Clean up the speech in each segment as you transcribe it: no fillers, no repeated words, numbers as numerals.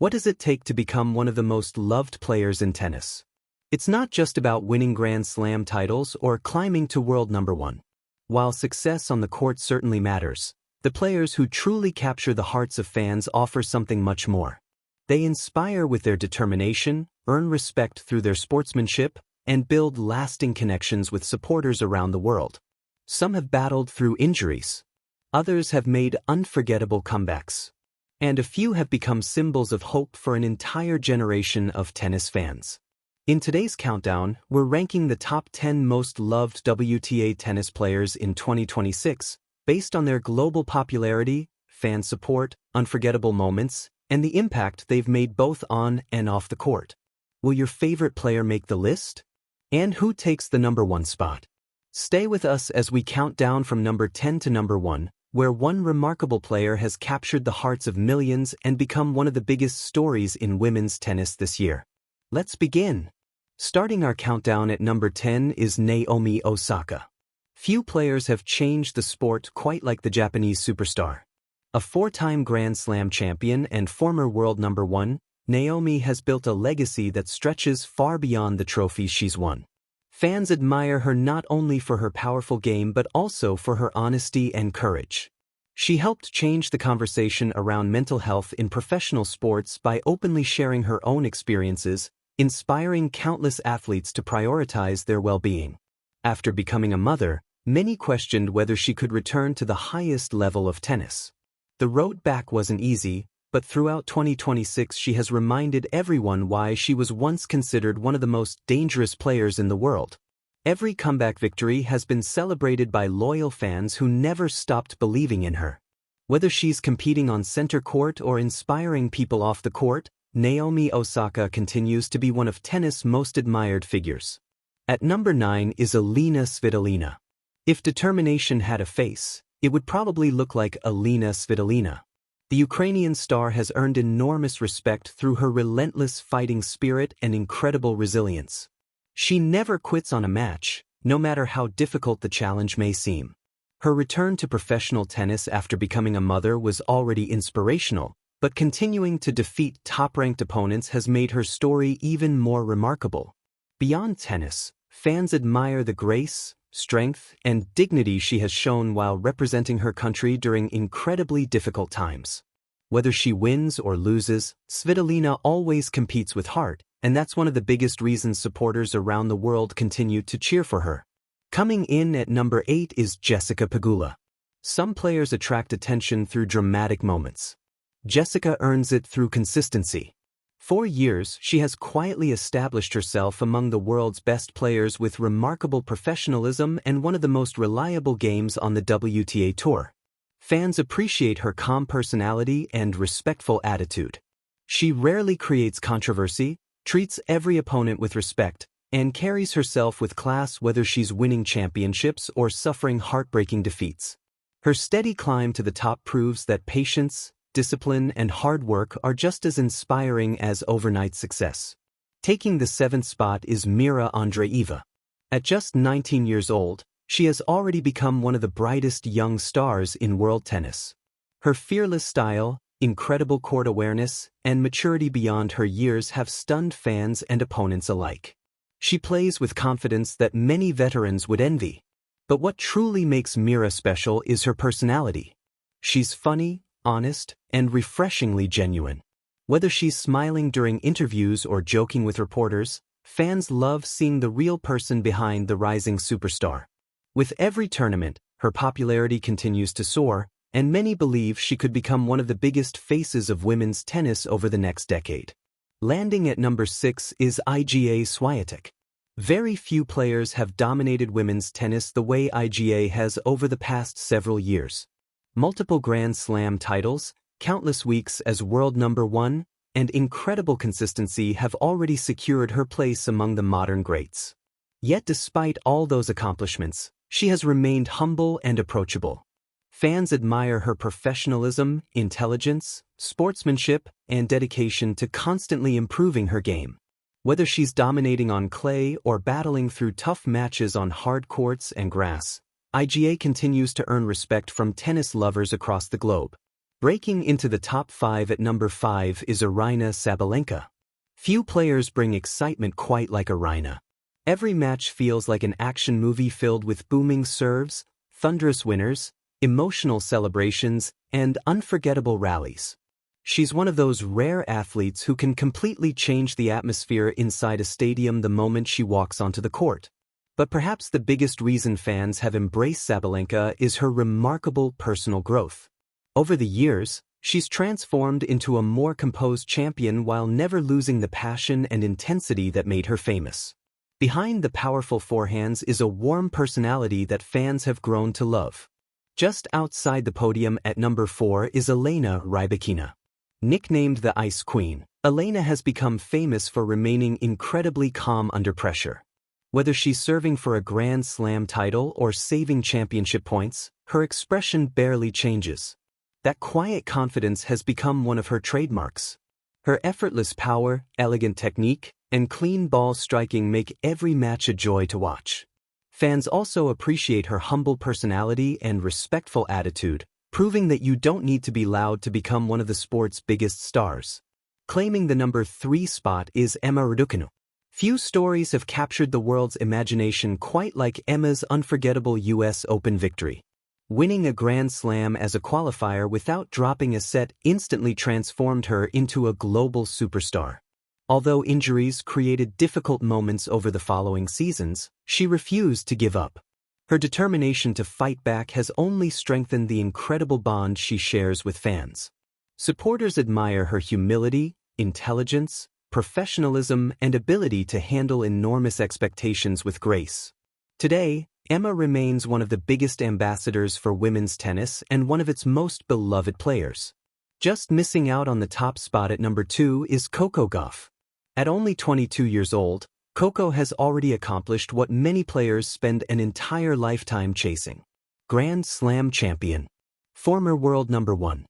What does it take to become one of the most loved players in tennis? It's not just about winning Grand Slam titles or climbing to world number one. While success on the court certainly matters, the players who truly capture the hearts of fans offer something much more. They inspire with their determination, earn respect through their sportsmanship, and build lasting connections with supporters around the world. Some have battled through injuries. Others have made unforgettable comebacks. And a few have become symbols of hope for an entire generation of tennis fans. In today's countdown, we're ranking the top 10 most loved WTA tennis players in 2026, based on their global popularity, fan support, unforgettable moments, and the impact they've made both on and off the court. Will your favorite player make the list? And who takes the number one spot? Stay with us as we count down from number 10 to number 1, where one remarkable player has captured the hearts of millions and become one of the biggest stories in women's tennis this year. Let's begin. Starting our countdown at number 10 is Naomi Osaka. Few players have changed the sport quite like the Japanese superstar. A four-time Grand Slam champion and former world number one, Naomi has built a legacy that stretches far beyond the trophies she's won. Fans admire her not only for her powerful game but also for her honesty and courage. She helped change the conversation around mental health in professional sports by openly sharing her own experiences, inspiring countless athletes to prioritize their well-being. After becoming a mother, many questioned whether she could return to the highest level of tennis. The road back wasn't easy, but throughout 2026 she has reminded everyone why she was once considered one of the most dangerous players in the world. Every comeback victory has been celebrated by loyal fans who never stopped believing in her. Whether she's competing on center court or inspiring people off the court, Naomi Osaka continues to be one of tennis' most admired figures. At number 9 is Elina Svitolina. If determination had a face, it would probably look like Elina Svitolina. The Ukrainian star has earned enormous respect through her relentless fighting spirit and incredible resilience. She never quits on a match, no matter how difficult the challenge may seem. Her return to professional tennis after becoming a mother was already inspirational, but continuing to defeat top-ranked opponents has made her story even more remarkable. Beyond tennis, fans admire the grace, strength, and dignity she has shown while representing her country during incredibly difficult times. Whether she wins or loses, Svitolina always competes with heart, and that's one of the biggest reasons supporters around the world continue to cheer for her. Coming in at number 8 is Jessica Pegula. Some players attract attention through dramatic moments. Jessica earns it through consistency. For years, she has quietly established herself among the world's best players with remarkable professionalism and one of the most reliable games on the WTA Tour. Fans appreciate her calm personality and respectful attitude. She rarely creates controversy, treats every opponent with respect, and carries herself with class whether she's winning championships or suffering heartbreaking defeats. Her steady climb to the top proves that patience, discipline, and hard work are just as inspiring as overnight success. Taking the 7th spot is Mirra Andreeva. At just 19 years old, she has already become one of the brightest young stars in world tennis. Her fearless style, incredible court awareness, and maturity beyond her years have stunned fans and opponents alike. She plays with confidence that many veterans would envy. But what truly makes Mirra special is her personality. She's funny, honest, and refreshingly genuine. Whether she's smiling during interviews or joking with reporters, fans love seeing the real person behind the rising superstar. With every tournament, her popularity continues to soar, and many believe she could become one of the biggest faces of women's tennis over the next decade. Landing at number 6 is Iga Świątek. Very few players have dominated women's tennis the way Iga has over the past several years. Multiple Grand Slam titles, countless weeks as world number one, and incredible consistency have already secured her place among the modern greats. Yet despite all those accomplishments, she has remained humble and approachable. Fans admire her professionalism, intelligence, sportsmanship, and dedication to constantly improving her game. Whether she's dominating on clay or battling through tough matches on hard courts and grass, Iga continues to earn respect from tennis lovers across the globe. Breaking into the top 5 at number 5 is Aryna Sabalenka. Few players bring excitement quite like Aryna. Every match feels like an action movie filled with booming serves, thunderous winners, emotional celebrations, and unforgettable rallies. She's one of those rare athletes who can completely change the atmosphere inside a stadium the moment she walks onto the court. But perhaps the biggest reason fans have embraced Sabalenka is her remarkable personal growth. Over the years, she's transformed into a more composed champion while never losing the passion and intensity that made her famous. Behind the powerful forehands is a warm personality that fans have grown to love. Just outside the podium at number 4 is Elena Rybakina. Nicknamed the Ice Queen, Elena has become famous for remaining incredibly calm under pressure. Whether she's serving for a Grand Slam title or saving championship points, her expression barely changes. That quiet confidence has become one of her trademarks. Her effortless power, elegant technique, and clean ball striking make every match a joy to watch. Fans also appreciate her humble personality and respectful attitude, proving that you don't need to be loud to become one of the sport's biggest stars. Claiming the number 3 spot is Emma Raducanu. Few stories have captured the world's imagination quite like Emma's unforgettable US Open victory. Winning a Grand Slam as a qualifier without dropping a set instantly transformed her into a global superstar. Although injuries created difficult moments over the following seasons, she refused to give up. Her determination to fight back has only strengthened the incredible bond she shares with fans. Supporters admire her humility, intelligence, professionalism, and ability to handle enormous expectations with grace. Today, Emma remains one of the biggest ambassadors for women's tennis and one of its most beloved players. Just missing out on the top spot at number 2 is Coco Gauff. At only 22 years old, Coco has already accomplished what many players spend an entire lifetime chasing. Grand Slam champion, former world number 1,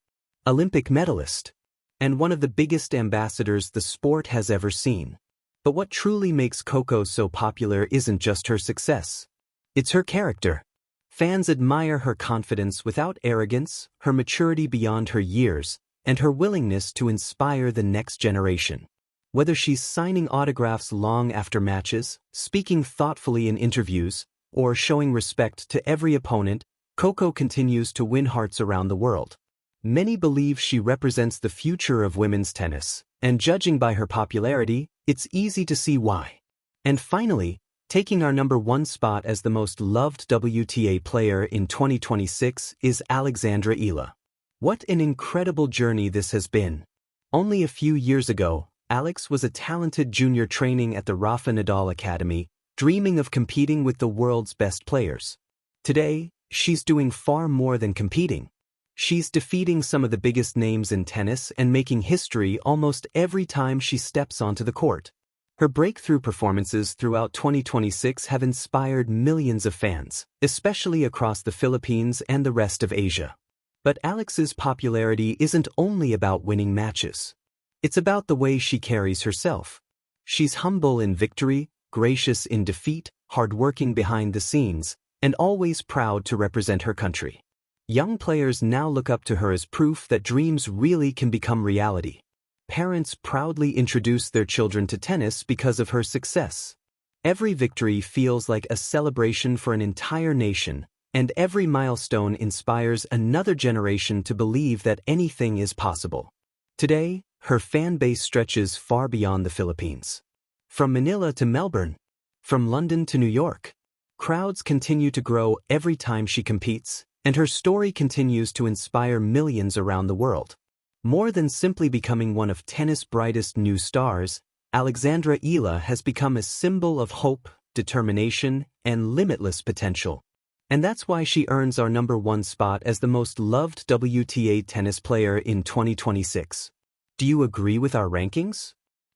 Olympic medalist, and one of the biggest ambassadors the sport has ever seen. But what truly makes Coco so popular isn't just her success. It's her character. Fans admire her confidence without arrogance, her maturity beyond her years, and her willingness to inspire the next generation. Whether she's signing autographs long after matches, speaking thoughtfully in interviews, or showing respect to every opponent, Coco continues to win hearts around the world. Many believe she represents the future of women's tennis, and judging by her popularity, it's easy to see why. And finally, taking our number 1 spot as the most loved WTA player in 2026 is Alexandra Eala. What an incredible journey this has been. Only a few years ago, Alex was a talented junior training at the Rafa Nadal Academy, dreaming of competing with the world's best players. Today, she's doing far more than competing. She's defeating some of the biggest names in tennis and making history almost every time she steps onto the court. Her breakthrough performances throughout 2026 have inspired millions of fans, especially across the Philippines and the rest of Asia. But Alex's popularity isn't only about winning matches. It's about the way she carries herself. She's humble in victory, gracious in defeat, hardworking behind the scenes, and always proud to represent her country. Young players now look up to her as proof that dreams really can become reality. Parents proudly introduce their children to tennis because of her success. Every victory feels like a celebration for an entire nation, and every milestone inspires another generation to believe that anything is possible. Today, her fan base stretches far beyond the Philippines. From Manila to Melbourne, from London to New York, crowds continue to grow every time she competes, and her story continues to inspire millions around the world. More than simply becoming one of tennis' brightest new stars, Alexandra Eala has become a symbol of hope, determination, and limitless potential. And that's why she earns our number 1 spot as the most loved WTA tennis player in 2026. Do you agree with our rankings?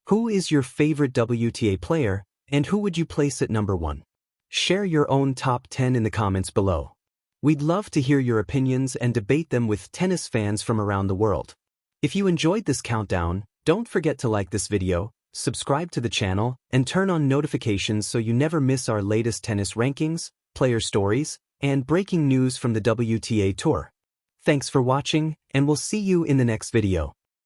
Who is your favorite WTA player, and who would you place at number 1? Share your own top 10 in the comments below. We'd love to hear your opinions and debate them with tennis fans from around the world. If you enjoyed this countdown, don't forget to like this video, subscribe to the channel, and turn on notifications so you never miss our latest tennis rankings, player stories, and breaking news from the WTA Tour. Thanks for watching, and we'll see you in the next video.